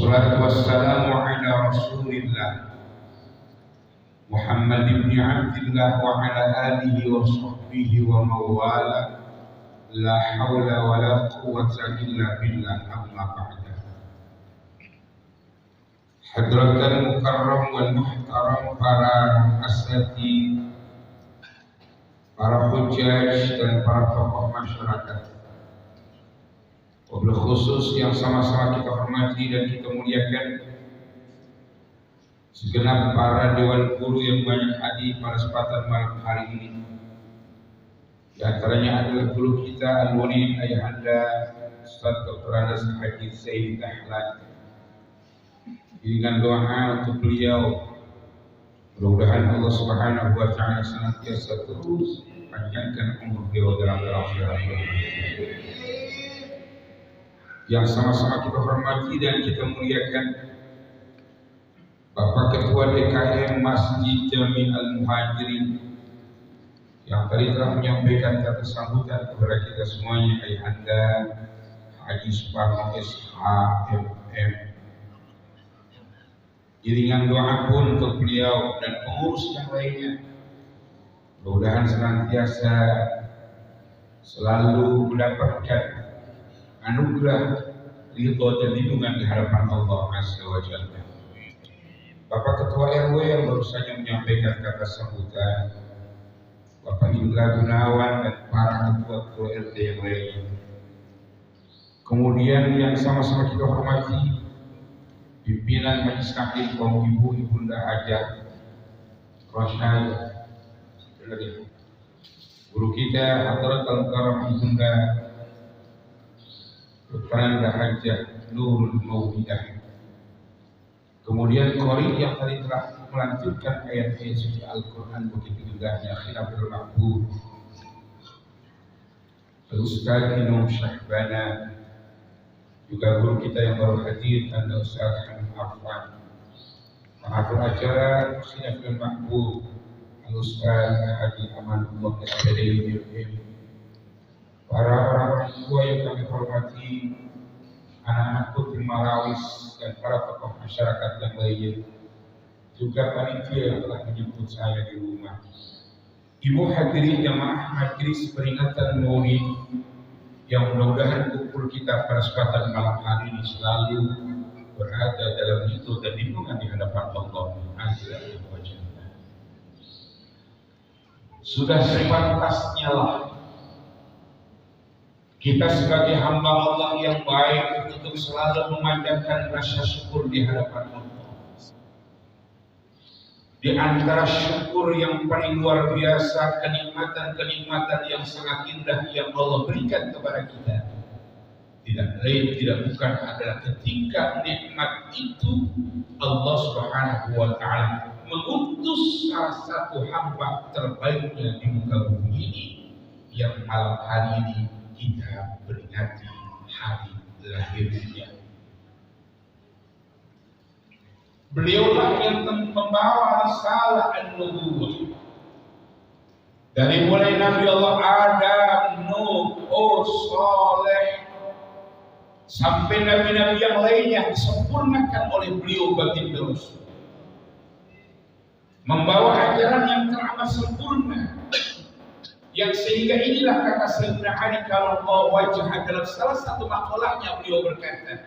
Wassalatu wassalamu ala Rasulillah Muhammad ibn Abdillah wa ala alihi wa sahbihi wa mawala. La hawla wa la quwwata illa billah, amma ba'da. Hadratal mukarram wal muhtaram, para asati, para hujjaj dan para tokoh masyarakat, wabil khusus yang sama-sama kita hormati dan kita muliakan, segenap para dewan guru yang banyak hadir pada kesempatan malam hari ini. Di antaranya adalah guru kita Al-Walid Ayahanda Ustaz Dr. Anas Haji Said Dahlan. Dengan doa untuk beliau, mudah-mudahan Allah Subhanahu wa taala senantiasa terus panjangkan umur beliau dalam akhirat. Yang sama-sama kita hormati dan kita muliakan Bapak Ketua DKM Masjid Jami Al-Muhajirin yang tadi telah menyampaikan kata sambutan kepada kita semuanya, Ayahanda Haji Suparno SHMM. Iringan doa pun untuk beliau dan pengurus yang lainnya, mudah-mudahan senantiasa selalu mendapatkan anugerah, ridho dan lindungan di hadapan Allah Azza wa Jalla. Bapak Ketua RW yang baru saja menyampaikan kata sambutan, Bapak Indra Gunawan dan para ketua-ketua RT yang lainnya. Kemudian yang sama-sama kita hormati pimpinan Majelis Taklim kaum ibu, Ibunda Hajah Rosyad, guru kita Hadratul Karam Ibunda Dr. Hajah Nurul Mauhidah. Kemudian Qori yang tadi telah melanjutkan ayat-ayat suci Al-Quran begitu indahnya, Khilaful Maqbul, Ustaz Inum Syahbana, juga guru kita yang baru hadir, Anda Ustaz Hamid Afwan, pengatur acara Khilaful Maqbul, Ustaz Haji Amanullah SPDI, para orang-orang tua yang kami hormati, anak-anak putri Marawis dan para tokoh masyarakat yang lainnya, juga panitia yang telah menjemput saya di rumah. Ibu hadirin jamaah majelis peringatan Maulid yang mudah-mudahan kumpul kita pada kesempatan malam hari ini selalu berada dalam ridho dan lindungan di hadapan Allah Azza wa Jalla. Sudah sepantasnya lah kita sebagai hamba Allah yang baik untuk selalu memanjatkan rasa syukur di hadapan Allah. Di antara syukur yang paling luar biasa, kenikmatan-kenikmatan yang sangat indah yang Allah berikan kepada kita, tidak lain tidak bukan adalah ketika nikmat itu Allah Subhanahu wa taala mengutus salah satu hamba terbaiknya di muka bumi ini, yang malam hari ini kita peringati hari lahirnya. Beliaulah yang membawa risalah an-nubuwah. Dari mulai Nabi Allah Adam, Nuh, Saleh, sampai nabi-nabi yang lainnya disempurnakan oleh beliau baginda Rasul. Membawa ajaran yang teramat sempurna, yang sehingga inilah kata Sayyidina Ali kalau Allah wajah dalam salah satu makalahnya beliau berkata,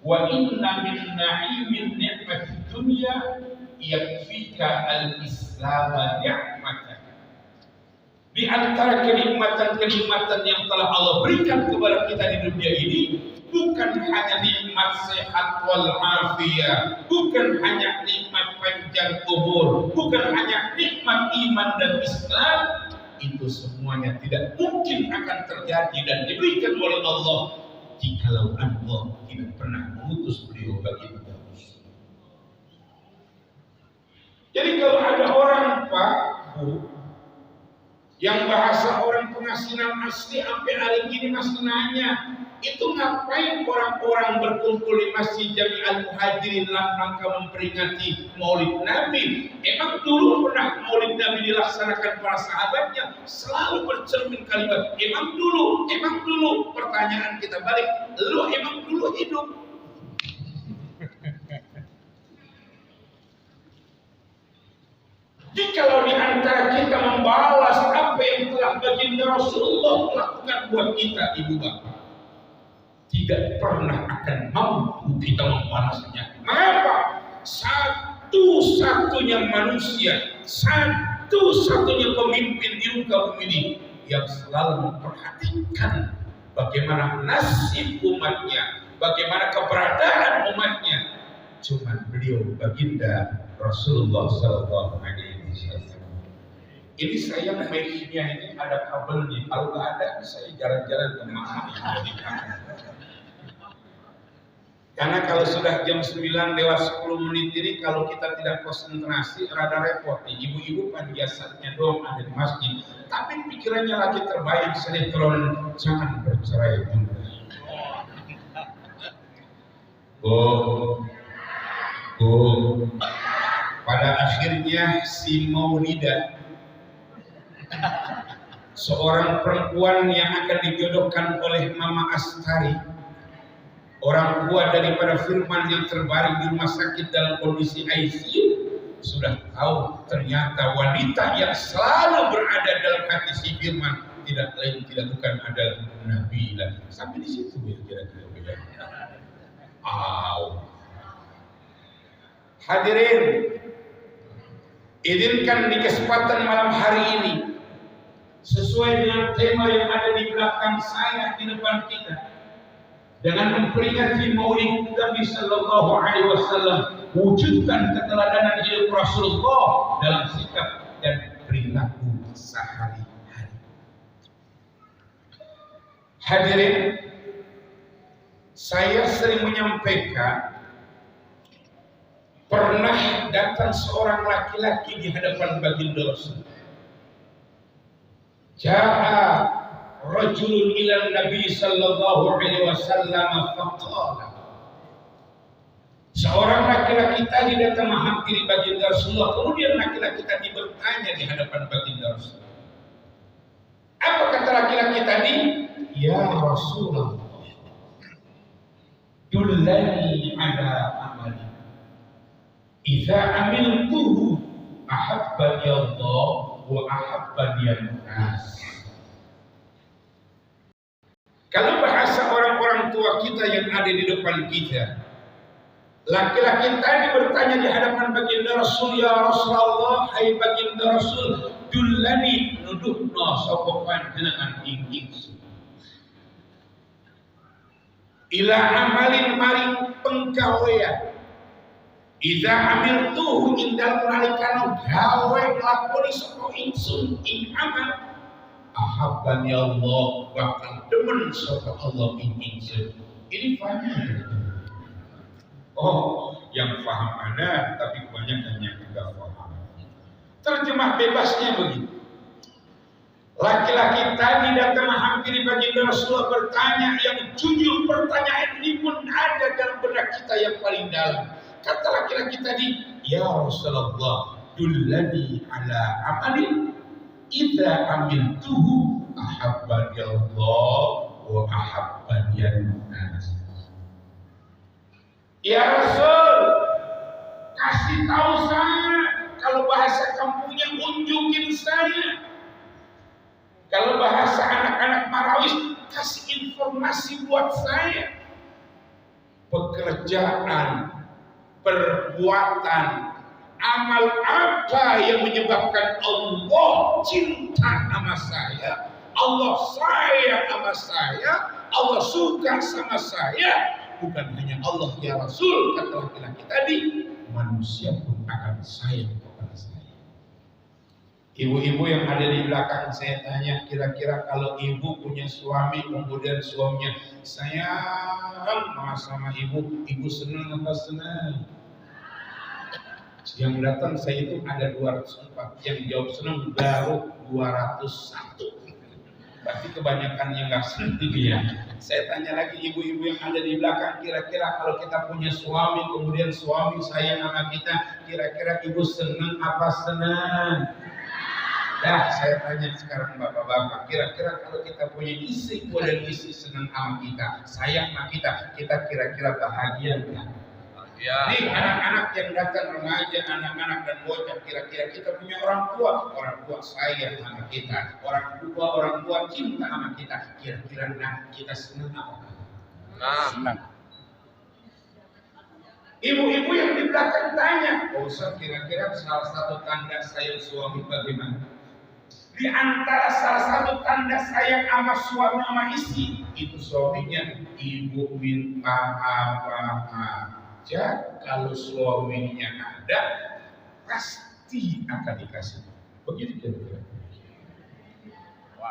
wa inna min na'imin ni'matid dunya yakfika al-islam ni'matan. Di antara kenikmatan-kenikmatan yang telah Allah berikan kepada kita di dunia ini, bukan hanya nikmat sehat wal afiyah, bukan hanya nikmat panjang umur, bukan hanya nikmat iman dan Islam. Itu semuanya tidak mungkin akan terjadi dan diberikan oleh Allah jikalau Allah tidak pernah mengutus beliau baginda Rasul. Jadi kalau ada orang Pak Bu yang bahasa orang pengasinan asli sampai hari ini masih nanya, itu ngapain orang-orang berkumpul di Masjid Jami Al-Muhajirin dalam rangka memperingati Maulid Nabi? Emang dulu pernah Maulid Nabi dilaksanakan para sahabatnya? Selalu bercermin kalimat emang dulu. Pertanyaan kita balik, lu emang dulu hidup? buat kita ibu bapak. Tidak pernah akan mampu kita membalasnya. Mengapa? Satu-satunya manusia, satu-satunya pemimpin di muka bumi ini yang selalu memperhatikan bagaimana nasib umatnya, bagaimana keberadaan umatnya. Cuma beliau baginda Rasulullah Sallallahu Alaihi Wasallam. Ini saya mic-nya ini ada kabelnya. Kalau nggak ada, saya jalan-jalan ke mama ini. Karena kalau sudah jam 9 lewat 10 menit ini, kalau kita tidak konsentrasi, rada repot nih. Ibu-ibu kan biasanya doang ada di masjid, tapi pikirannya lagi terbayang sinetron jangan bercerai bunda. Pada akhirnya si Maulida, seorang perempuan yang akan dijodohkan oleh Mama Astari, orang tua daripada Firman yang terbaring di rumah sakit dalam kondisi ICU, sudah tahu ternyata wanita yang selalu berada dalam hati si Firman tidak lain tidak bukan adalah Nabila. Sampai di situ ya kira-kira beda. Hadirin, izinkan di kesempatan malam hari ini, sesuai dengan tema yang ada di belakang saya, di depan kita, dengan memperingati Maulid Nabi Sallallahu Alaihi Wasallam, wujudkan keteladanan hidup Rasulullah dalam sikap dan perilaku sehari-hari. Hadirin, saya sering menyampaikan, pernah datang seorang laki-laki di hadapan baginda Rasul. Ja'a rajulun ila Nabi Sallallahu Alaihi Wasallam faqala. Seorang laki-laki tadi datang menghampiri baginda Rasulullah. Kemudian laki-laki tadi bertanya di hadapan baginda Rasulullah. Apa kata laki-laki tadi? Ya Rasulullah, dullani ala amali. Idza amiltuhu ahabbani Allah wa ahabbani an-nas. Kalau bahasa orang-orang tua kita yang ada di depan kita, laki-laki tadi bertanya di hadapan baginda Rasul, ya Rasulullah, hai baginda Rasul, dullani nuduhna sapa panjenengan ingsun ila amalin maring penggawean. Iza amil tuh indal nalikan gawe lakoni sapa ingsun ing amal, ahabbani Allah, bakal demen sapa Allah ing ingsun. Ini paham? Oh, yang paham ada, tapi kebanyakan yang tidak paham. Terjemah bebasnya begitu. Laki-laki tadi datang menghampiri baginda Rasulullah bertanya, yang jujur pertanyaan ini pun ada dalam benak kita yang paling dalam. Kata laki-laki tadi, ya Rasulullah, dullani ala amalin idza amiltuhu ahabbani Allah wa ahabbani an-nas. Ya Rasul, kasih tahu saya, kalau bahasa kampungnya unjukin saya. Kalau bahasa anak-anak Marawis, kasih informasi buat saya. Pekerjaan, perbuatan, amal apa yang menyebabkan Allah cinta sama saya, Allah sayang sama saya, Allah suka sama saya. Bukan hanya Allah ya Rasul, kata laki-laki tadi, manusia pun akan sayang kepada saya. Ibu-ibu yang ada di belakang, saya tanya, kira-kira kalau ibu punya suami, kemudian suaminya sayang sama ibu, ibu senang apa senang? Yang datang saya itu ada 204, yang jawab senang baru 201. Berarti kebanyakannya nggak senang ya. Saya tanya lagi ibu-ibu yang ada di belakang, kira-kira kalau kita punya suami, kemudian suami sayang sama kita, kira-kira ibu senang apa senang? Dah, saya tanya sekarang bapak-bapak, kira-kira kalau kita punya istri, dan istri senang sama kita, sayang sama kita, kita kira-kira bahagia enggak? Ya. Nih anak-anak yang datang remaja, anak-anak dan bocah, kira-kira kita punya orang tua sayang sama kita, orang tua cinta sama kita, kira-kira kita senang apa? Senang. Ibu-ibu yang di belakang tanya, Ustaz, kira-kira salah satu tanda sayang suami bagaimana? Di antara salah satu tanda sayang sama suami sama istri, itu suaminya ibu minta apa aja, kalau suaminya ada pasti akan dikasih. Begitu kira-kira.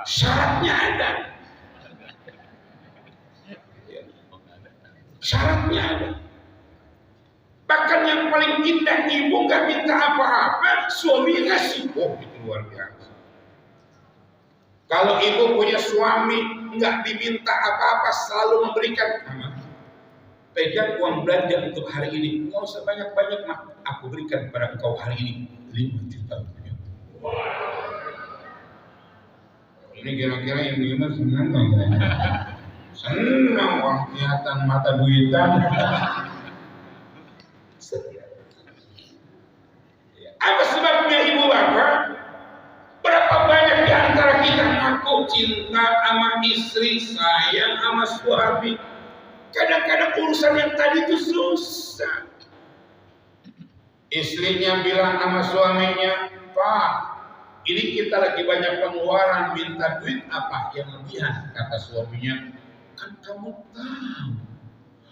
Syaratnya ada. Syaratnya ada. Bahkan yang paling indah, ibu nggak minta apa-apa, suaminya ngasih. Oh, itu luar biasa. Kalau ibu punya suami nggak diminta apa-apa, selalu memberikan. Pegang uang belanja untuk hari ini, nggak usah banyak-banyak, mah aku berikan kepada engkau hari ini 5 juta rupiah. Ini kira-kira yang dengar senang nggak? Senang, wah kelihatan mata duitan. Apa sebabnya ibu bapak? Berapa banyak di antara kita ngaku cinta sama istri, sayang sama suami? Kadang-kadang urusan yang tadi itu susah. Istrinya bilang sama suaminya, Pak, ini kita lagi banyak pengeluaran, minta duit apa yang lebihan? Kata suaminya, kan kamu tahu,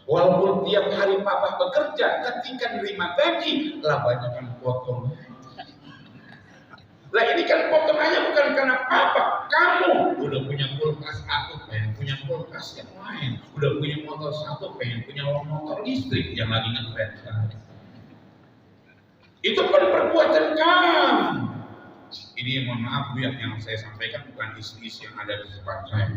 walaupun tiap hari papa bekerja, ketika nerima gaji, lah banyak kan potong. Lah ini kan potongannya bukan karena papa, kamu udah punya kulkas, aku pengen punya kulkas yang lain, udah punya motor satu, pengen punya motor listrik yang lagi ngetren sekarang. Itu kan perbuatan kamu. Ini mohon maaf Bu, yang saya sampaikan bukan isi-isi yang ada di depan saya.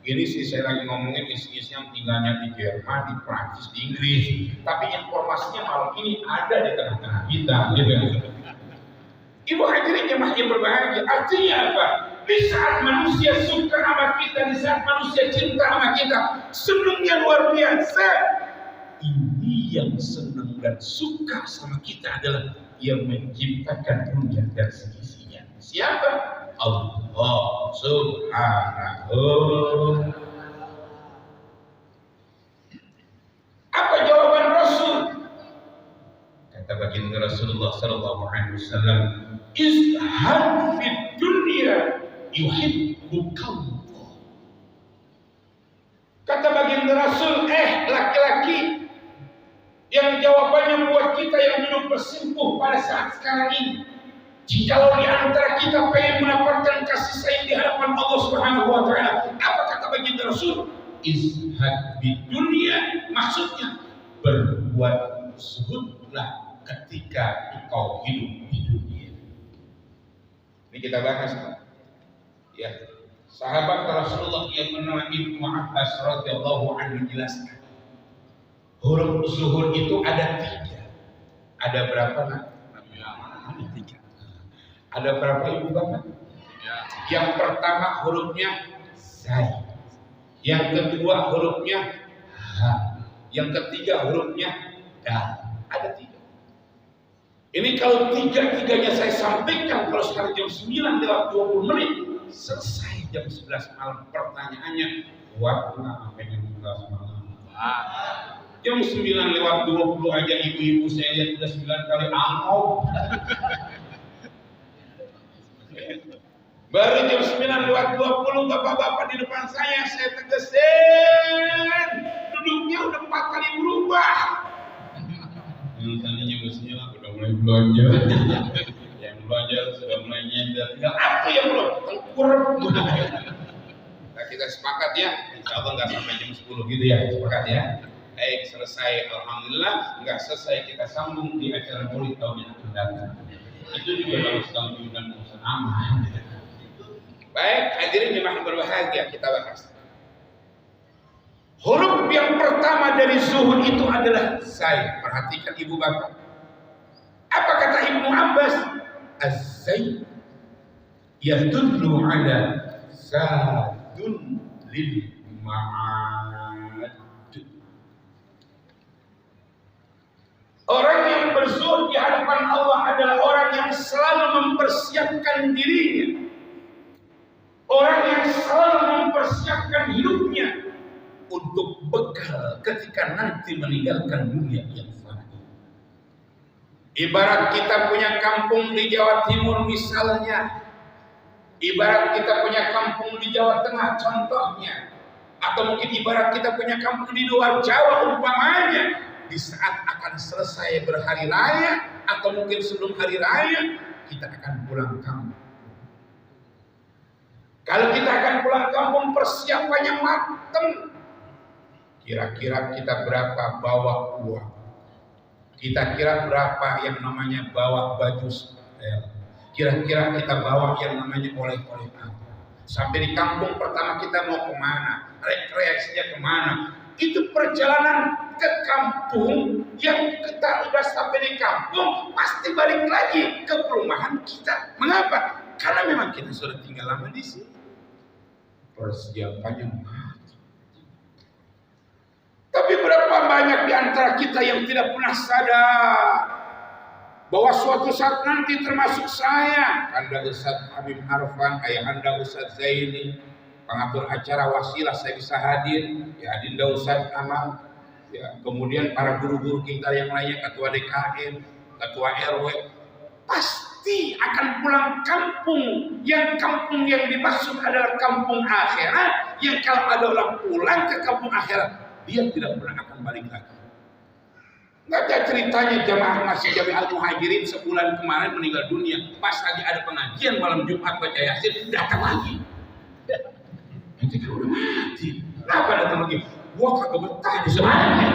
Ini sih saya lagi ngomongin isi-isi yang tinggalnya di Jerman, di Prancis, di Inggris. Tapi informasinya malam ini ada di tengah-tengah kita, gitu. Ibu hadirin jemaah yang berbahagia, artinya apa? Di saat manusia suka sama kita, di saat manusia cinta sama kita, senangnya luar biasa. Ini yang senang dan suka sama kita adalah yang menciptakan dunia dan seisinya. Siapa? Allah Subhanahu. Apa jawaban Rasul? Kata baginda Rasulullah sallallahu alaihi wasallam, izhad fid dunya yuhibbukallah. Kata baginda Rasul, laki-laki yang jawabannya buat kita yang hidup bersimpuh pada saat sekarang ini, jikalau di antara kita pengen mendapatkan kasih sayang di hadapan Allah Subhanahu wa taala, apa kata baginda Rasul? Izhad fid dunya, maksudnya berbuat zuhudlah ketika engkau hidup di dunia. Ini kita bahas, ya. Sahabat Rasulullah yang bernama Ibnu Abbas radhiyallahu anhu menjelaskan, huruf zuhud itu ada 3. Ada berapa, Nak? Ada 3. Ada berapa ibu bapak? Yang pertama hurufnya zai, yang kedua hurufnya ha, yang ketiga hurufnya dal. Ada 3. Ini kalau 3-3-nya saya sampaikan, kalau sekarang jam 9:20 selesai jam 11 malam. Pertanyaannya, waktu apa yang buka semalam? Jam 9:20 aja ibu-ibu saya lihat sudah 9 kali angau. Baru jam 9:20 bapak-bapak di depan saya tegesin. Duduknya udah 4 kali berubah. Yang tadinya mestinya udah mulai belanja. Yang belanja sudah mulai nyender. Tinggal aku yang belum tengkurap. Nah, kita sepakat ya, insya Allah nggak sampai jam 10 gitu ya, sepakat ya. Baik, selesai, alhamdulillah. Nggak selesai, kita sambung di acara Maulid tahun yang akan datang. Itu juga harus tahun dan urusan aman. Baik, hadirin jemaah berbahagia, kita bahas. Huruf yang pertama dari zuhud itu adalah zai. Perhatikan ibu bapak. Apa kata Ibnu Abbas? Az-zai yadullu ala zadun lil ma'ad. mempersiapkan dirinya, orang yang selalu mempersiapkan hidupnya untuk bekal ketika nanti meninggalkan dunia yang fani. Ibarat kita punya kampung di Jawa Timur misalnya, ibarat kita punya kampung di Jawa Tengah contohnya, atau mungkin ibarat kita punya kampung di luar Jawa umpamanya, di saat akan selesai berhari raya atau mungkin sebelum hari raya kita akan pulang kampung. Kalau kita akan pulang kampung persiapannya matang. Kira-kira kita berapa bawa uang? Kita kira berapa yang namanya bawa baju setel? Kira-kira kita bawa yang namanya oleh-oleh apa? Sampai di kampung pertama kita mau kemana? Rekreasinya kemana? Itu perjalanan ke kampung yang kita udah sampai di kampung pasti balik lagi ke perumahan kita. Mengapa? Karena memang kita sudah tinggal lama di sini. Persiapannya mati. Tapi berapa banyak di antara kita yang tidak pernah sadar bahwa suatu saat nanti termasuk saya, Anda Ustaz Habib Arfan, Ayahanda Ustaz Zaini, pengatur acara wasilah saya bisa hadir, ya Adinda Ustaz Amal, ya kemudian para guru-guru kita yang lainnya, ketua DKM, ketua RW, pasti akan pulang kampung yang dimaksud adalah kampung akhirat, yang kalau ada orang pulang ke kampung akhirat dia tidak pernah akan balik lagi. Nggak ada ceritanya jamaah masjid Jami'ah Muhajirin sebulan kemarin meninggal dunia, pas lagi ada pengajian malam Jumat baca Yasin datang lagi. Nanti kan udah mati. Kenapa datang lagi? Gua kagak betah di semuanya.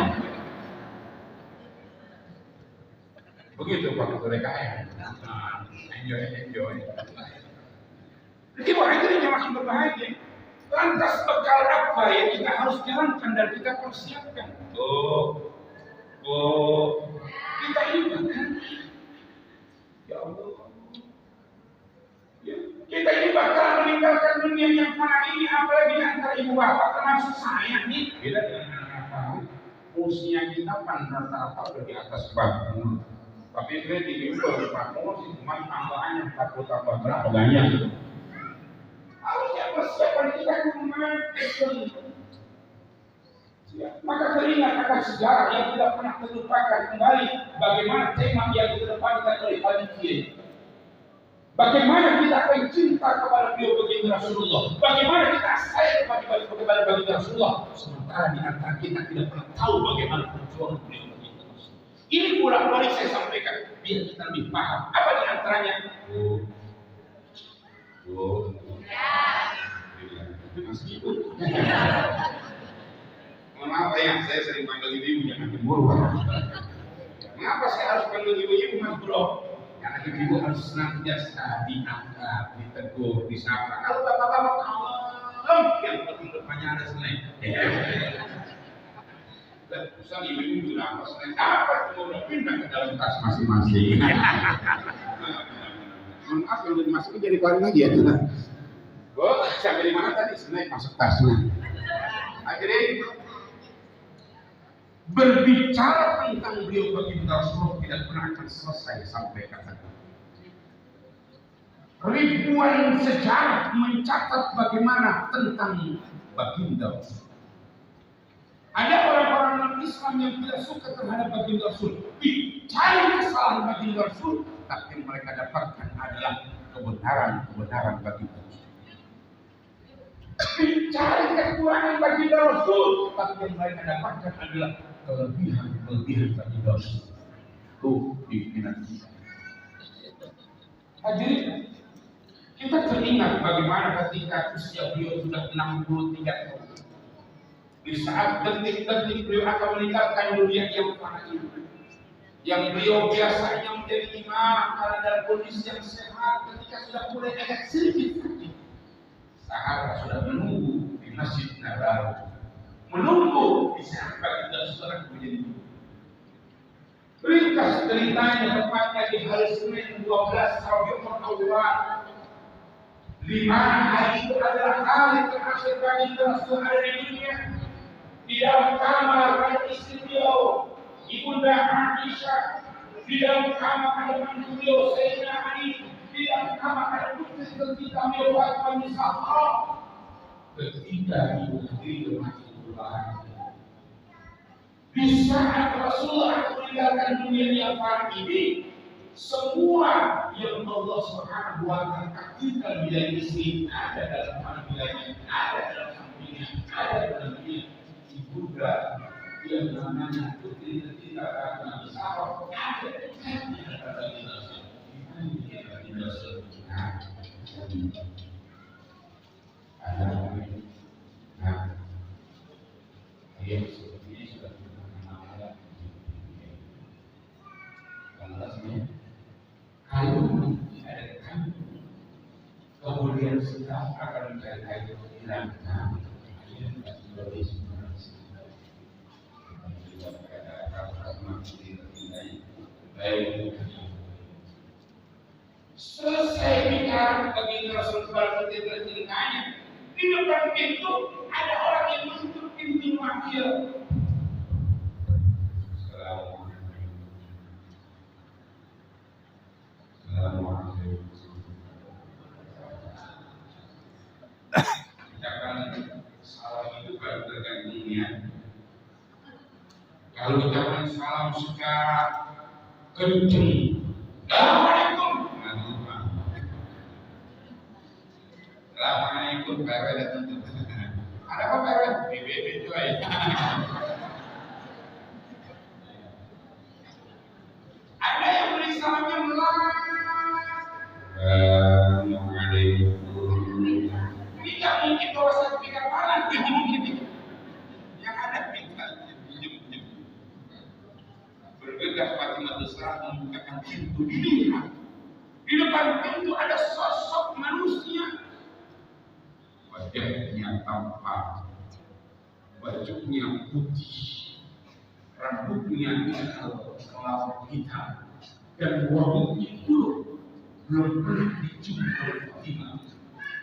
Begitu Pak Ketua DKM. Enjoy. Jadi muhajirin yang makin berbahagia. Lantas bekal apa yang kita harus jalankan dan kita persiapkan? Kita ini bahkan, ya Allah, ya, kita ini bakal meninggalkan dunia yang fana ini, apalagi antara ibu bapak termasuk saya nih. Beda dengan anak tahu, usia kita kan rata-rata udah di atas 40. Tapi saya di sini baru 40 sih, cuma tambahannya 40 tambah berapa banyak? Harusnya persiapan kita kemarin. Ya, maka teringat akan sejarah yang tidak pernah terlupakan kembali bagaimana tema yang dikedepankan oleh panitia. Bagaimana kita akan cinta kepada beliau baginda Rasulullah. Bagaimana kita sayang kepada baginda Rasulullah. Sementara di antara kita tidak pernah tahu bagaimana perjuangan beliau baginda Rasulullah. Ini bolak-balik saya sampaikan biar kita lebih paham. Apa di antaranya? Maaf ya, saya sering panggil ibu jangan cemburu. Mengapa saya harus panggil ibu Mas Bro? Karena ibu harus senantiasa diangkat, ditegur, disapa. Kalau bapak-bapak kalem, yang penting depannya ada Senin. Dan usah ibu sudah apa Senin? Apa cuma pindah ke dalam tas masing-masing. Maaf yang udah dimasukin jadi keluarin lagi ya. Sampai di mana tadi? Senin masuk tasnya. Akhirnya berbicara tentang beliau baginda Rasulullah tidak pernah akan selesai sampai kata ribuan sejarah mencatat bagaimana tentang baginda Rasul. Ada orang-orang non-Islam yang tidak suka terhadap baginda Rasul, dicari kesalahan baginda Rasul, tapi mereka dapatkan adalah kebenaran baginda Rasul. Dicari kekurangan baginda Rasul, tapi yang mereka dapatkan adalah kelebihan baginda Rasul. Tuh pimpinan kita. Hadirin, kita teringat bagaimana ketika usia beliau sudah 63 tahun. Di saat detik-detik beliau akan meninggalkan dunia yang fana ini, yang beliau biasanya menjadi imam karena dalam kondisi yang sehat, ketika sudah mulai agak sedikit sakit, sahabat sudah menunggu di Masjid Nabawi, menunggu di saat baginda Rasulullah menjadi imam. Ringkas ceritanya tepatnya di hari Senin 12 Rabiul Awal, di mana hari itu adalah hari terakhir baginda Rasul ada di dunia. Di dalam kamar ada istri beliau, Ibunda Aisyah. Di dalam kamar ada mantu beliau, Sayyidina Ali. Di dalam Muhammad ada bukti ketika mewakili misal ketika dihadiri masjidul bahagia. Di saat Rasulullah meninggalkan dunia yang fana ini, semua yang Allah Subhanahu wa Ta'ala takdirkan bila istri ada dalam panggilannya, ada dalam dunia, ada dalam dunia juga yang namanya ketika Nabi Sa'ad ada dekatnya pada kita. Kemudian kita akan mencari hilang selesai bicara bagi Rasul berkata telinganya di depan pintu ada orang yang menutup pintu wakil. Assalamualaikum. Salam itu baru tergantung ya. Kalau ucapan salam secara kenceng, Assalamualaikum. Assalamualaikum, PW datang tuh. Ada apa PW? BBB coy. Ada yang beri salamnya melas. Tidak mungkin bawa sertifikat panas, tidak mungkin. Yang ada kita pinjam. Bergegas Fatimah Tusrah membukakan pintu dilihat. Di depan pintu ada sosok manusia. Wajahnya tampan, bajunya putih, rambutnya kelapa hitam, dan wanginya itu belum pernah dicium oleh Fatimah.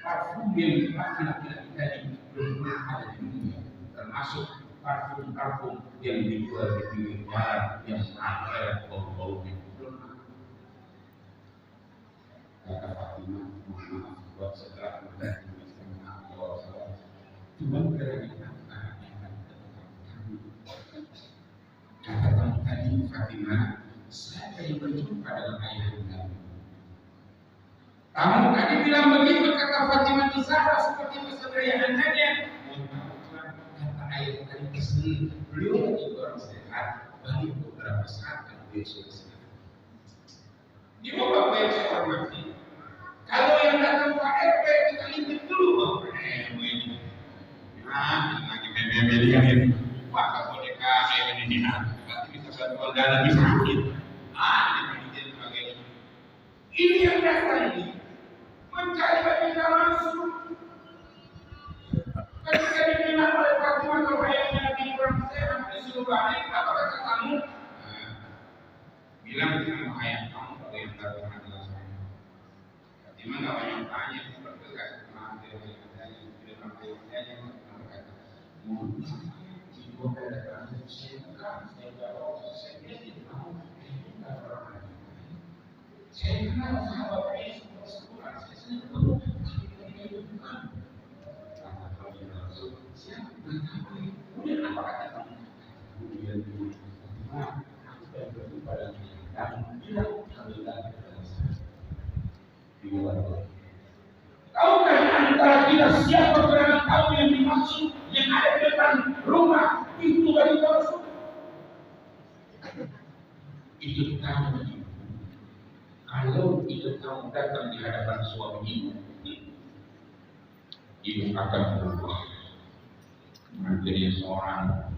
Parfum yang laki-laki tadi belum pernah ada di dunia, termasuk parfum yang dijual di pinggir jalan yang sangat bau-baunya belum ada. Kata Fatimah, maaf buat setelah mendapat cuma kerana kata tamu tadi Fatimah, saya yang berjumpa dengan ayah anda. Tamu tadi bilang begitu, kata Fatimah itu Zahra seperti bersama ayah andanya. Kata ayah tadi kesini, beliau lagi orang sehat, baru beberapa saat kan beliau sudah sehat. Di bawah yang saya hormati, kalau yang datang Pak RT kita intip dulu Pak. Lagi bebe kan ini, Pak boneka ini nanti kita bantu dana bisa sakit. Ini jadi sebagainya. Ini yang datang ini mencari baginda langsung. Ketika dibilang oleh Fatimah kalau ayahnya lagi kurang sehat disuruh balik, apa kata kamu? Bilang sama ayah kamu kalau yang datang adalah saya. Fatimah nggak banyak tanya, bergegas sama ayahnya. Saya kenal sama Bapak Yesus sebulan, saya sendiri perlu kemudian apa kata kamu? Kemudian tahukah antara kita siapa berani tahu yang dimaksud yang ada di depan rumah pintu bagi Rasul? Itu tamu. Kalau itu tamu datang di hadapan suami ibu akan berubah menjadi seorang.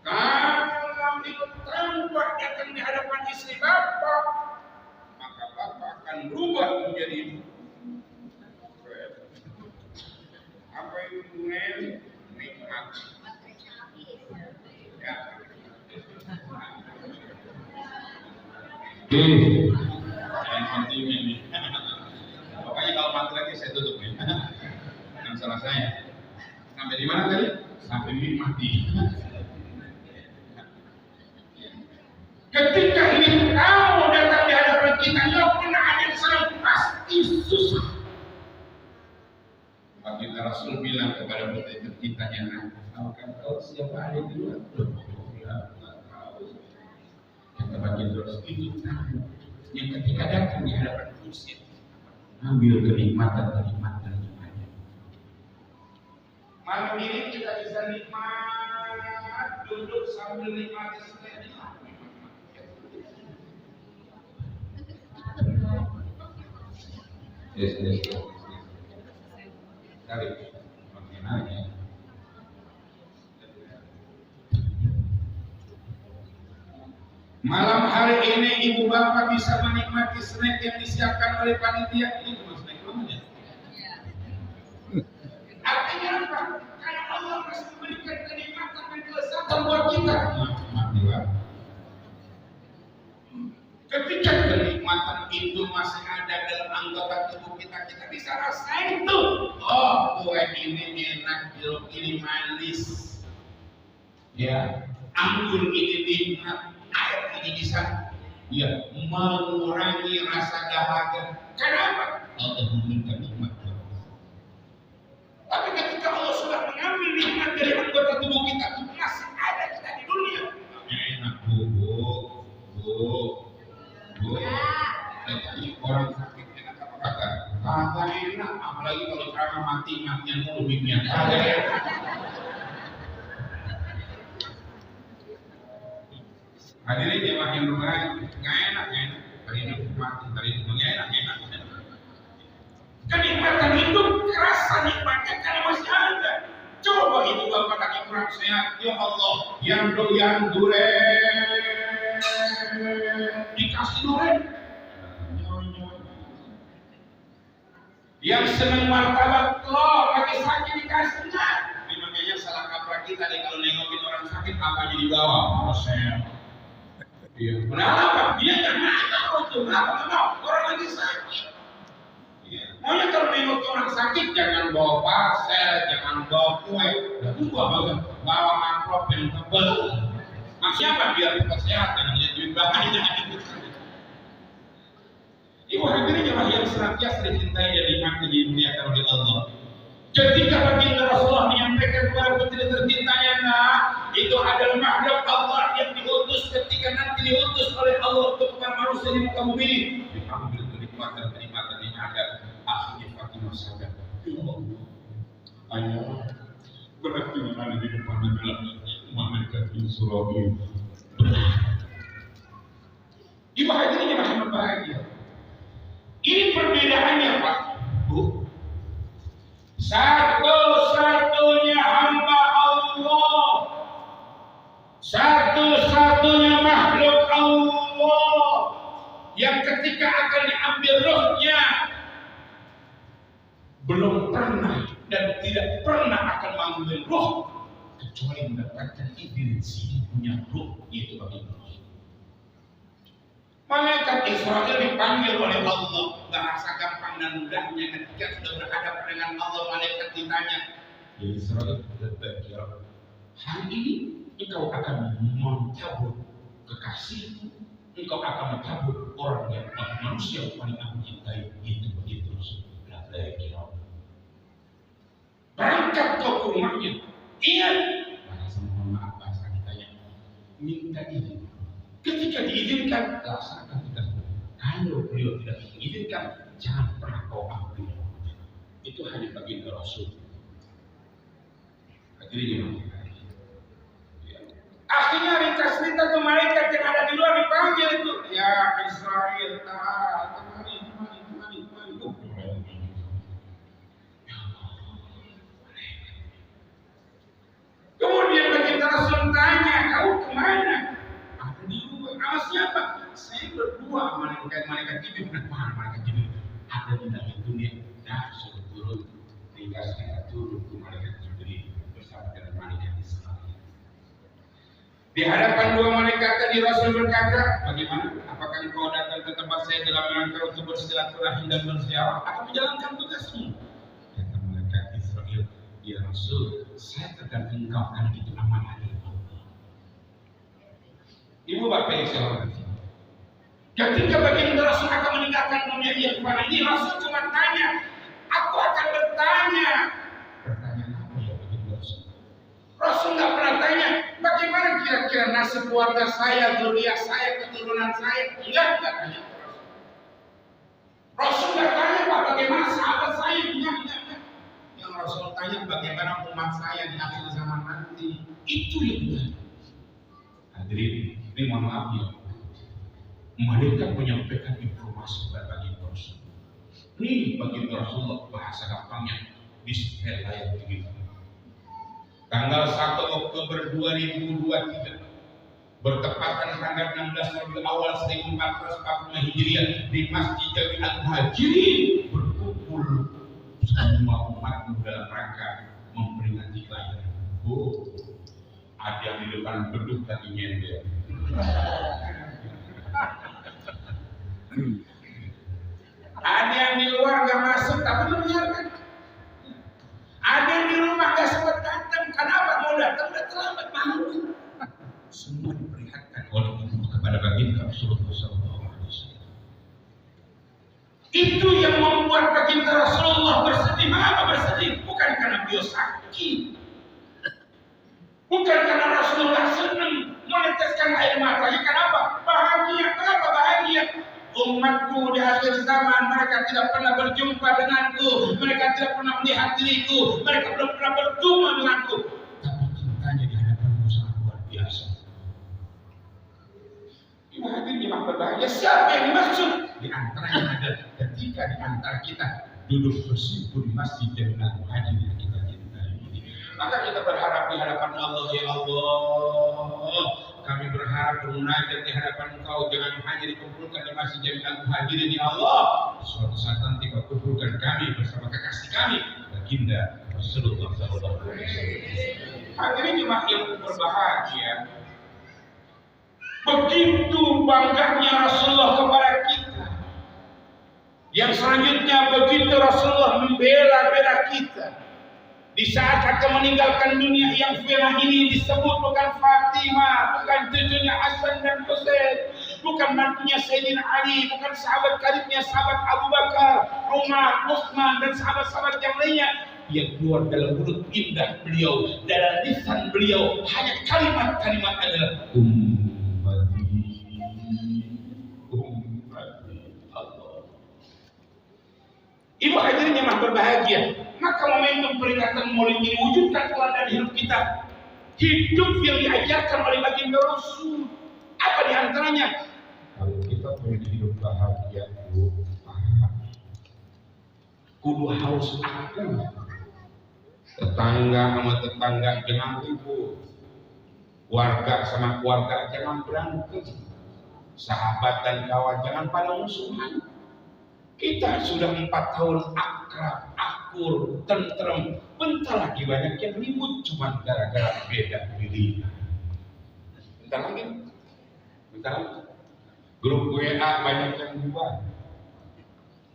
Kalau itu tamu datang di hadapan istri bapak, maka bapak akan berubah menjadi ibu. Apa itu nikmat? Ya. Yang penting ini. Pokoknya kalau mati lagi saya tutup ya. Bukan salah saya. Sampai di mana tadi? Sampai nikmati. Ketika ini kamu Rasul bilang kepada putri tercintanya, "Tahukah kau siapa ada di luar?" Kata baginda Rasul, "Itu tahu yang ketika datang di hadapan manusia, ambil kenikmatan-kenikmatan yang ada." Malam ini kita bisa nikmat, duduk sambil nikmati sebenarnya. Yes. Tarik, bagaimana? Malam hari ini ibu bapak bisa menikmati snack yang disiapkan oleh panitia. Ini cuma snack namanya. Artinya apa? Karena Allah masih memberikan kenikmatan dan kelezatan buat kita. Ketika kenikmatan itu masih ada dalam anggota tubuh kita, kita bisa rasain tuh. Oh, kue ini enak, jeruk ini manis. Ya, anggur ini nikmat, air ini bisa mengurangi rasa dahaga. Kenapa? Allah memberikan nikmat. Tapi ketika Allah sudah mengambil nikmat dari anggota tubuh kita, masih ada kita di dunia. Enak, bu. Orang sakit enak apa kata? Kagak enak, apalagi kalau ceramah mati-matian mulu bibirnya. Kagak enak. Hadirin jemaah yang berbahagia, nggak enak. Hari ini mati, hari ini nggak enak. Kenikmatan itu kerasa nikmatnya karena masih ada. Coba itu bapak lagi kurang sehat, ya Allah, yang doyan durian dikasih durian. Yang senang martabak telur lagi sakit dikasih enggak. Ini makanya salah kaprah kita nih kalau nengokin orang sakit apa jadi bawa? Iya. Kenapa? Dia nggak mau tuh. Kenapa nggak mau? Orang lagi sakit. Iya. Maunya kalau nengokin orang sakit jangan bawa parcel, jangan bawa kue. Lalu bawa amplop yang tebal. Maksudnya apa? Biar kesehatan yang jadi banyak. Ibu hadirin jemaah yang senantiasa dicintai dan dinikmati di dunia oleh Allah. Ketika baginda Rasulullah menyampaikan kepada putri tercintanya, itu adalah makhluk Allah yang diutus ketika nanti diutus oleh Allah untuk kepada manusia di muka bumi ini. Diambil kenikmatan yang ada. Akhirnya Fatimah sadar. Ya Allah, ayah, berarti ada di depan adalah malaikat Israil. Ibu hadirin jemaah yang berbahagia. Ini perbedaannya Pak, Bu. Satu-satunya hamba Allah, satu-satunya makhluk Allah yang ketika akan diambil rohnya belum pernah dan tidak pernah akan mengambil roh kecuali mendapatkan izin si punya roh, yaitu baginda Rasul. Malaikat Israil dipanggil oleh Allah. Bahasa gampang dan mudahnya ketika sudah berhadapan dengan Allah, malaikat ditanya, "Ya Israil, hari ini engkau akan mencabut kekasihmu, engkau akan mencabut orang yang manusia paling aku cintai, itu begitu sudah kira. Berangkat kau ke rumahnya, ingat, bahasa mohon maaf bahasa kitanya, minta izin. Ketika diizinkan, laksanakan tugas. Kalau beliau tidak mengizinkan, jangan pernah kau ambil. Itu hanya baginda Rasul. Hadirin akhirnya ringkas cerita tuh malaikat yang ada di luar dipanggil itu. Ya Israil, kemari. Kemudian baginda Rasul tanya, kau kemana? Sama siapa? Saya berdua malaikat Jibril. Kenapa malaikat Jibril? Ada di dalam dunia. Suruh turun. Hingga saya turun ke malaikat Jibril bersama dengan malaikat Israil. Di hadapan dua malaikat tadi Rasul berkata, bagaimana? Apakah engkau datang ke tempat saya dalam rangka untuk bersilaturahim dan berziarah atau menjalankan tugasmu? Kata malaikat Israil, ya Rasul, saya tergantung engkau karena itu amanah. Ibu bapak yang saya hormati, ketika baginda Rasul akan meninggalkan dunia yang fana ini, Rasul cuma tanya, aku akan bertanya, apa ya begitu Rasul? Rasul nggak pernah tanya bagaimana kira-kira nasib keluarga saya, zuriat saya, keturunan saya. Enggak tanya. Rasul nggak tanya Pak bagaimana sahabat saya. Enggak. Yang Rasul tanya bagaimana umat saya di akhir zaman nanti. Itu yang benar. Hadirin, ini mohon maaf ya. Mereka menyampaikan informasi bagi Rasul. Ini bagi Rasulullah bahasa gampangnya di setel layar begitu. Tanggal 1 Oktober 2023 bertepatan tanggal 16 Rabiul Awal 1445 Hijriah di Masjid Jami Al-Muhajirin berkumpul semua umat dalam rangka memperingati kelahiran. Oh, ada yang di depan beduk tadi nyender. Ada yang di luar gak masuk tapi mendengarkan. Ada yang di rumah gak sempat datang. Kenapa mau datang? Udah terlambat malu. Semua diperlihatkan oleh ibu kepada baginda Rasulullah SAW. Itu yang membuat baginda Rasulullah bersedih. Mengapa bersedih? Bukan karena beliau sakit, bukan karena Rasulullah senang meneteskan air matanya. Kenapa? Bahagia. Kenapa bahagia? Umatku di akhir zaman mereka tidak pernah berjumpa denganku, mereka tidak pernah melihat diriku, mereka belum pernah berjumpa denganku, tapi cintanya di hadapanku sangat luar biasa. Ini hadir memang berbahagia. Siapa yang dimaksud? Di antaranya ada ketika di antara kita duduk bersimpuh di masjid Jami Al-Muhajirin kita cintai ini. Maka kita berharap di hadapan Allah, ya Allah, kami berharap bermunajat di hadapan Engkau, jangan hanya dikumpulkan di Masjid Jami Al-Muhajirin, ya Allah. Suatu saat nanti Kau kumpulkan kami bersama kekasih kami, baginda Rasulullah SAW. Hadirin jemaah yang berbahagia, begitu bangganya Rasulullah kepada kita. Yang selanjutnya begitu Rasulullah membela kita. Di saat akan meninggalkan dunia yang fana ini disebut bukan Fatimah, bukan cucunya Hasan dan Husain, bukan mantunya Sayyidina Ali, bukan sahabat karibnya sahabat Abu Bakar, Umar, Utsman dan sahabat-sahabat yang lainnya. Yang keluar dalam mulut indah beliau, dalam lisan beliau hanya kalimat-kalimat adalah ummati, Allah. Ibu hadirin yang berbahagia, maka momentum peringatan Maulid ini wujudkan teladan hidup kita, hidup yang diajarkan oleh baginda Rasul. Apa di antaranya? Kalau kita pengen hidup bahagia, kudu haus aku. Tetangga sama tetangga jangan ribut, warga sama keluarga jangan berantem, sahabat dan kawan jangan pada musuhan. Kita sudah 4 tahun akrab, akur, tentrem. Bentar lagi banyak yang ribut cuma gara-gara beda pilihan. Bentar lagi. Grup WA banyak yang bubar.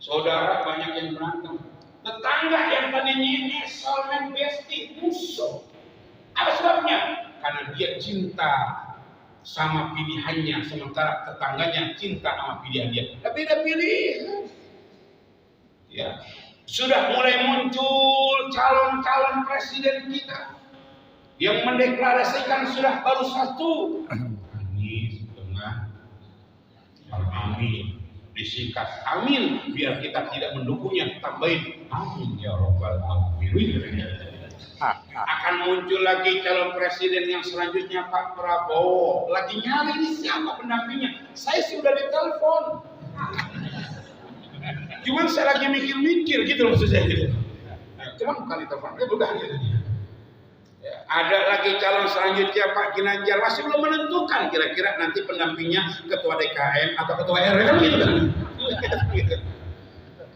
Saudara banyak yang berantem. Tetangga yang tadinya soulmate bestie musuh. Apa sebabnya? Karena dia cinta sama pilihannya, sementara tetangganya cinta sama pilihan dia. Tapi beda pilihan. Ya, sudah mulai muncul calon-calon presiden kita yang mendeklarasikan sudah baru satu, Anies dengan Amin, disingkat Amin biar kita tidak mendukungnya, tambahin Amin ya Rabbal Alamin. Akan muncul lagi calon presiden yang selanjutnya Pak Prabowo, lagi nyari ini siapa pendampingnya. Saya sudah ditelepon. Cuman saya lagi mikir-mikir gitu loh maksud saya gitu. Cuman bukan ditelepon, bukan gitu. Ya, ada lagi calon selanjutnya Pak Ginanjar, masih belum menentukan kira-kira nanti pendampingnya ketua DKM atau ketua RW kan gitu kan.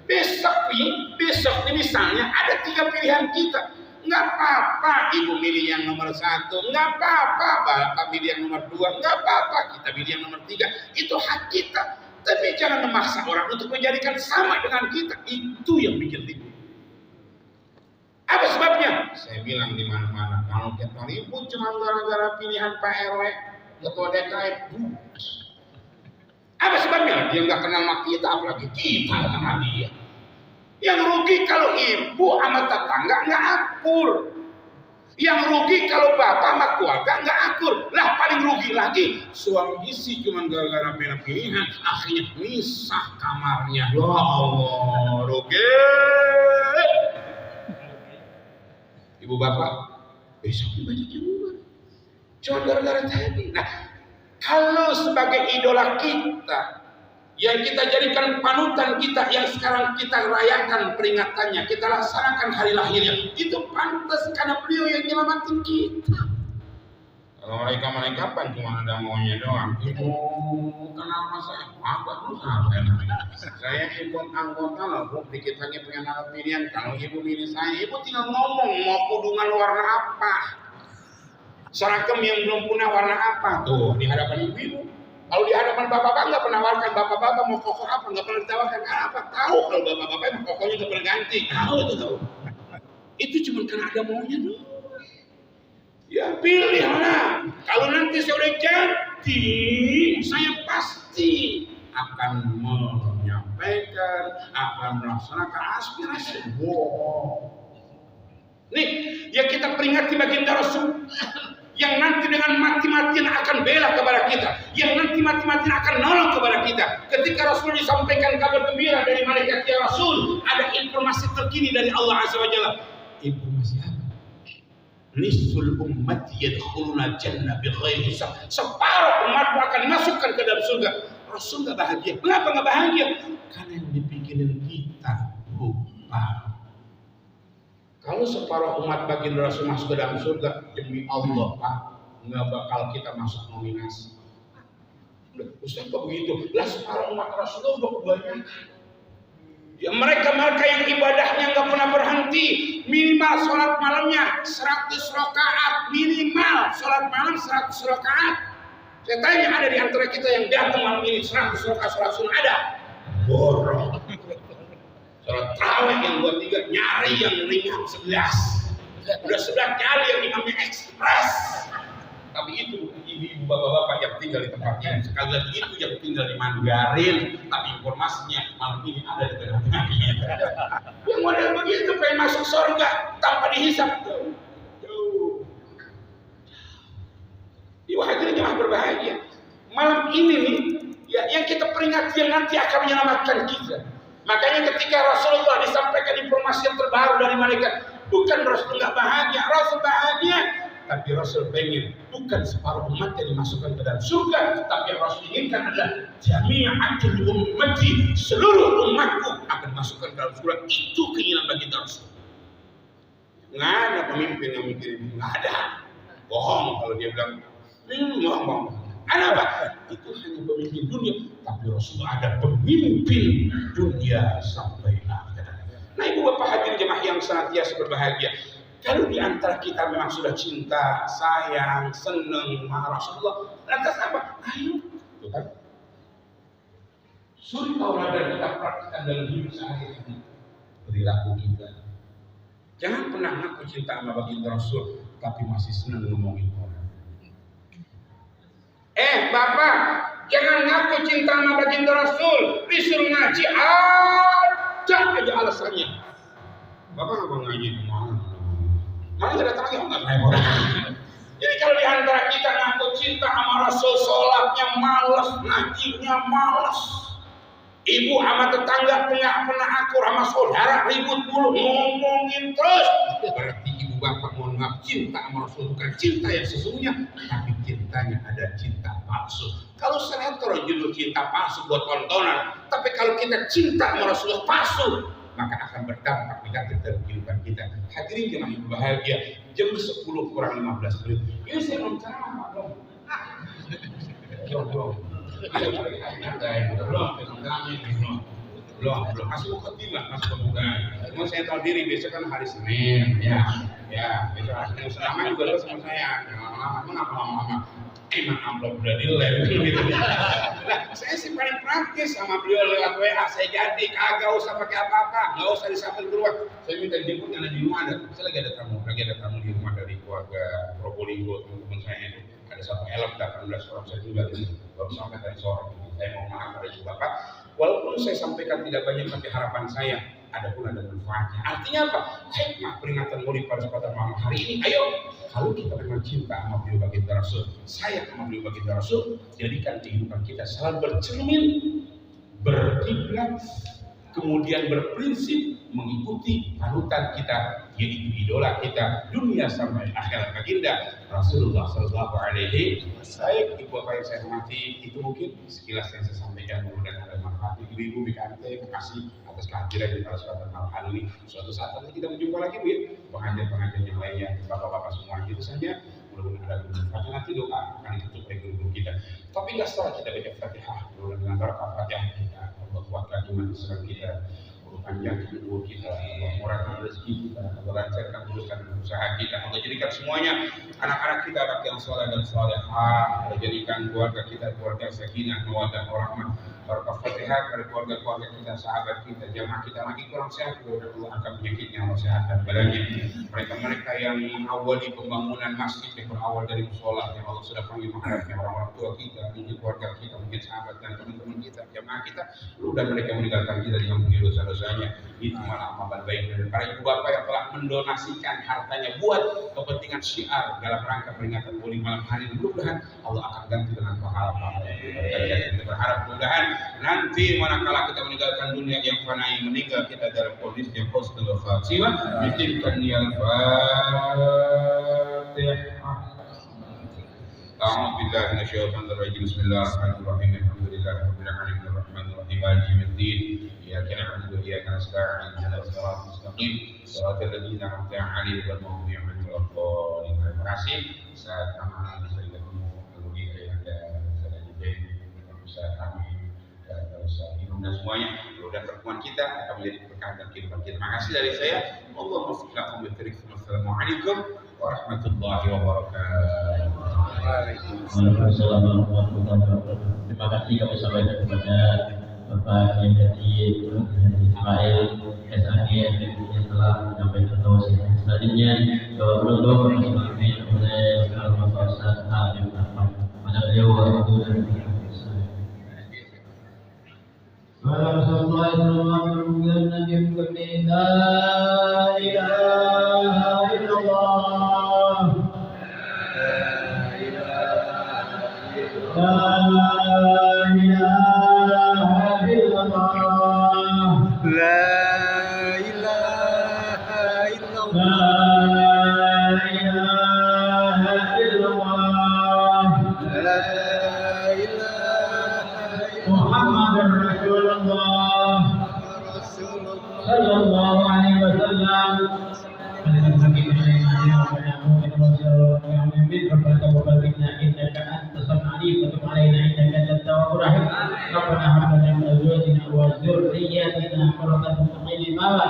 Besok nih misalnya ada 3 pilihan kita. Nggak apa-apa ibu milih yang nomor 1, nggak apa-apa bapak milih yang nomor 2, nggak apa-apa kita milih yang nomor 3. Itu hak kita. Tapi jangan memaksa orang untuk menjadikan sama dengan kita. Itu yang bikin ribut. Apa sebabnya? Saya bilang di mana-mana kalau kita ribut cuma gara-gara pilihan Pak RW, ketua DKM. Apa sebabnya? Dia nggak kenal sama kita, apalagi kita sama dia. Yang rugi kalau ibu sama tetangga nggak akur. Yang rugi kalau bapak sama keluarga nggak akur. Lah paling rugi lagi suami istri cuma gara-gara beda pilihan akhirnya misah kamarnya. Ya Allah, rugi. Ibu bapak besok banyak yang bubar. Cuma gara-gara tadi. Nah, kalau sebagai idola kita yang kita jadikan panutan kita, yang sekarang kita rayakan peringatannya, kita laksanakan hari lahirnya, itu pantas karena beliau yang nyelamatin kita. Kalau mereka kan cuma ada maunya doang. Ibu kenapa saya? Apa lu saya ikut anggota loh, Bu. Dikit lagi pengen ada pilihan. Kalau ibu milih saya, ibu tinggal ngomong mau kudungan warna apa, seragam yang belum punya warna apa tuh di hadapan ibu. Kalau di hadapan bapak-bapak nggak pernah nawarkan, bapak-bapak mau koko apa, nggak pernah ditawarkan. Apa tahu kalau bapak-bapak emang kokonya nggak pernah ganti. Tahu itu tahu. Itu cuma karena ada maunya doang. Ya pilihlah. Kalau nanti saya udah jadi, saya pasti akan menyampaikan, akan melaksanakan aspirasi. Wow. Nih, ya kita peringati baginda Rasul yang nanti dengan mati-matian akan bela kepada kita, yang nanti mati-matian akan nolong kepada kita. Ketika Rasul disampaikan kabar gembira dari malaikat ya Rasul, ada informasi terkini dari Allah Azza wa Jalla. Informasi apa? Nisful ummati yadkhuluna jannah bighairi hisab. Separuh umatmu akan dimasukkan ke dalam surga. Rasul enggak bahagia. Kenapa enggak bahagia? Karena yang dipikirin kita lupa. Kalau separuh umat baginda Rasul masuk ke dalam surga, demi Allah Pak, nggak bakal kita masuk nominasi. Ustaz kok begitu? Lah separuh umat Rasulullah udah kebanyakan. Ya mereka yang ibadahnya nggak pernah berhenti, minimal sholat malamnya 100 rakaat, minimal sholat malam 100 rakaat. Saya tanya ada di antara kita yang datang malam ini 100 rakaat sholat sunnah ada? Borong. Sholat tarawih yang 23 nyari yang ringan 11. Udah 11 nyari yang imamnya ekspres. Tapi itu ibu-ibu bapak-bapak yang tinggal di tempat ini. Sekali lagi itu yang tinggal di Manggarin. Tapi informasinya malam ini ada di tengah-tengah. Yang model begitu pengen masuk surga tanpa dihisap. Ibu hadirin jemaah berbahagia. Malam ini nih, ya, yang kita peringati yang nanti akan menyelamatkan kita. Makanya ketika Rasulullah disampaikan informasi yang terbaru dari malaikat, bukan Rasul nggak bahagia, Rasul bahagia, tapi Rasul pengen bukan separuh umat yang dimasukkan ke dalam surga, tapi yang Rasul inginkan adalah jami'atul ummati, seluruh umatku akan dimasukkan ke dalam surga. Itu keinginan bagi Rasul. Nggak ada pemimpin yang mikirin, nggak ada. Bohong kalau dia bilang, bohong. Ada apa? Itu hanya pemimpin dunia, tapi Rasulullah ada pemimpin dunia sampai akhir. Nah ibu bapak hadirin jemaah yang senantiasa berbahagia, kalau di antara kita memang sudah cinta, sayang, senang sama Rasulullah, lantas apa? Ayo, itu kan? Suri tauladan kita praktikkan dalam hidup sehari-hari, perilaku kita. Jangan pernah ngaku cinta sama baginda Rasul, tapi masih senang ngomongin orang. Bapak, jangan ngaku cinta sama baginda Rasul, disuruh ngaji ada aja alasannya. Bapak nggak mau ngaji kemana? Mana tidak datang lagi enggak repot. Jadi kalau di antara kita ngaku cinta sama Rasul, sholatnya malas, ngajinya malas. Ibu sama tetangga nggak pernah akur, sama saudara ribut mulu, ngomongin terus. Berarti ibu bapak mohon maaf, cinta sama Rasul bukan cinta yang sesungguhnya, tapi cintanya ada cinta palsu. Kalau sinetron judul cinta palsu buat tontonan, tapi kalau kita cinta sama Rasulullah palsu, maka akan berdampak negatif dalam kehidupan kita. Hadirin jemaah yang berbahagia, jam 10 kurang 15 menit. Ini saya mau ceramah dong. Belum masih mukadimah, masih pembukaan. Cuma saya tahu diri besok kan hari Senin, ya besok hari Senin selama juga sama saya. Lama-lama emang amplop udah dilem gitu. Nah, saya sih paling praktis sama beliau lewat WA. Saya jadi kagak usah pakai apa-apa, nggak usah disamperin keluar. Saya minta dijemput karena di rumah ada. Saya lagi ada tamu di rumah dari keluarga Probolinggo, teman-teman saya itu. Ada satu elok 18 orang saya tinggal di sini. Baru sampai tadi sore. Saya mau maaf pada ibu bapak. Walaupun saya sampaikan tidak banyak, tapi harapan saya ada manfaatnya. Artinya apa? Hikmah peringatan Maulid pada malam hari ini. Ayo, kalau kita memang cinta sama beliau baginda Rasul, sayang sama beliau baginda Rasul, jadikan kehidupan kita selalu bercermin, berkiblat, kemudian berprinsip mengikuti panutan kita, yaitu idola kita dunia sampai akhirat baginda Rasulullah Sallallahu Alaihi Wasallam. Ibu bapak yang saya hormati, itu mungkin sekilas yang saya sampaikan, mudah-mudahan ada manfaat. Ibu-ibu BKMT, makasih atas kehadiran di kesempatan malam hari ini. Suatu saat nanti kita berjumpa lagi, Bu, ya, pengajar-pengajar yang lainnya, bapak-bapak semua. Itu saja, mudah-mudahan ada manfaat. Nanti doa akan ditutup oleh guru kita. Tapi nggak setelah kita baca Fatihah, mudah-mudahan dengan barakah Fatihah kita, Allah kuatkan iman Islam kita, panjangkan umur kita, Allah murahkan rezeki kita, Allah lancarkan urusan usaha kita, Allah jadikan semuanya anak-anak kita anak yang soleh dan solehah, Allah jadikan keluarga kita keluarga sakinah, mawaddah, warahmah, barakah Fatihah pada keluarga-keluarga kita, sahabat kita, jamaah kita lagi kurang sehat, Allah akan penyakitnya, Allah sehatkan badannya. Mereka-mereka yang mengawali pembangunan masjid yang berawal dari musola, yang Allah sudah panggil menghadapnya orang-orang tua kita, mungkin keluarga kita, mungkin sahabat dan teman-teman kita, jamaah kita, dan mereka meninggalkan kita dengan mengampuni dosa-dosanya. Itu malah amal baik dari para ibu bapak yang telah mendonasikan hartanya buat kepentingan syiar dalam rangka peringatan Maulid malam hari ini. Mudah-mudahan Allah akan ganti dengan pahala-pahala. Kita berharap mudah-mudahan nanti manakala kita meninggalkan dunia yang fana ini, meninggal kita dalam kondisi yang husnul khatimah. Bitilkan niyal Fatihah. أعوذ بالله من الشيطان الرجيم بسم الله الرحمن الرحيم الحمد لله رب العالمين الرحمن الرحيم مالك يوم الدين إياك نعبد وإياك نستعين اهدنا الصراط المستقيم صراط الذين أنعمت عليهم غير المغضوب عليهم ولا الضالين. Terima kasih. Saat kami bisa ketemu melalui ayahanda Salahuddin, usaha kami dan usaha Inum dan semuanya, mudah pertemuan kita akan menjadi berkah dan kehidupan kita. Terima kasih dari saya. Assalamualaikum warahmatullahi wabarakatuh. Waalaikumsalam warahmatullahi wabarakatuh. Terima kasih kami sampaikan kepada Bapak Kiai Haji Ismail SAG yang telah menyampaikan tausiah. Selanjutnya doa penutup dipimpin oleh Bapak Ustaz Habib Ahmad. Pada beliau waktu dan Rasulullah sallallahu alaihi wasallam la ilaha illallah La ilaha illallah La ilaha illallah La ilaha illallah La ilaha Muhammadur Rasulullah sallallahu alaihi wasallam. ربنا وباركنا انك انت السميع العليم وتب علينا انك انت التواب الرحيم. ربنا هب لنا من ازواجنا وذرياتنا قرة اعين للموت.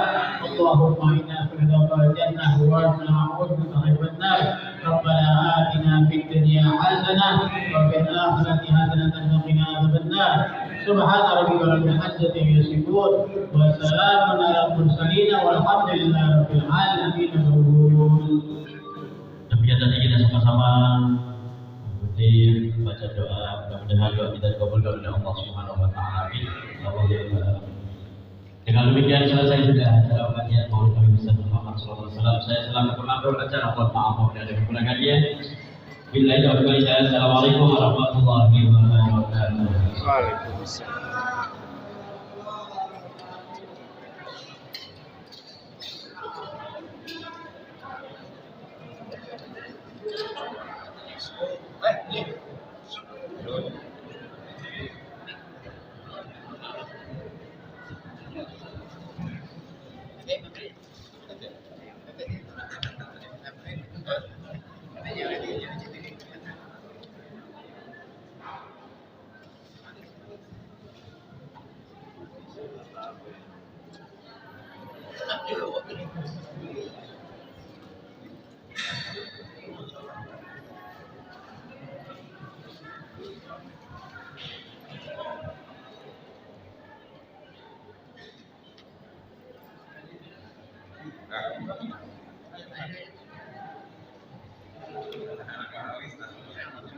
اللهم انا في رضا الجنه واجعلنا نعوذ بك من النار. ربنا اتنا في الدنيا حسنه وفي الاخره حسنه وقنا عذاب النار. سبحان ربك رب العزه يصفون وسلام على المرسلين والحمد لله رب العالمين. Demikian tadi kita sama-sama mengikuti baca doa, mudah-mudahan doa kita dikabulkan oleh Allah Subhanahu wa taala. Dengan demikian selesai sudah acara kajian Maulid Nabi Muhammad sallallahu alaihi wasallam. Saya selaku pengatur acara, mohon maaf apabila ada kekurangannya. Billahi taufiq wal hidayah. Assalamualaikum warahmatullahi wabarakatuh. Waalaikumsalam.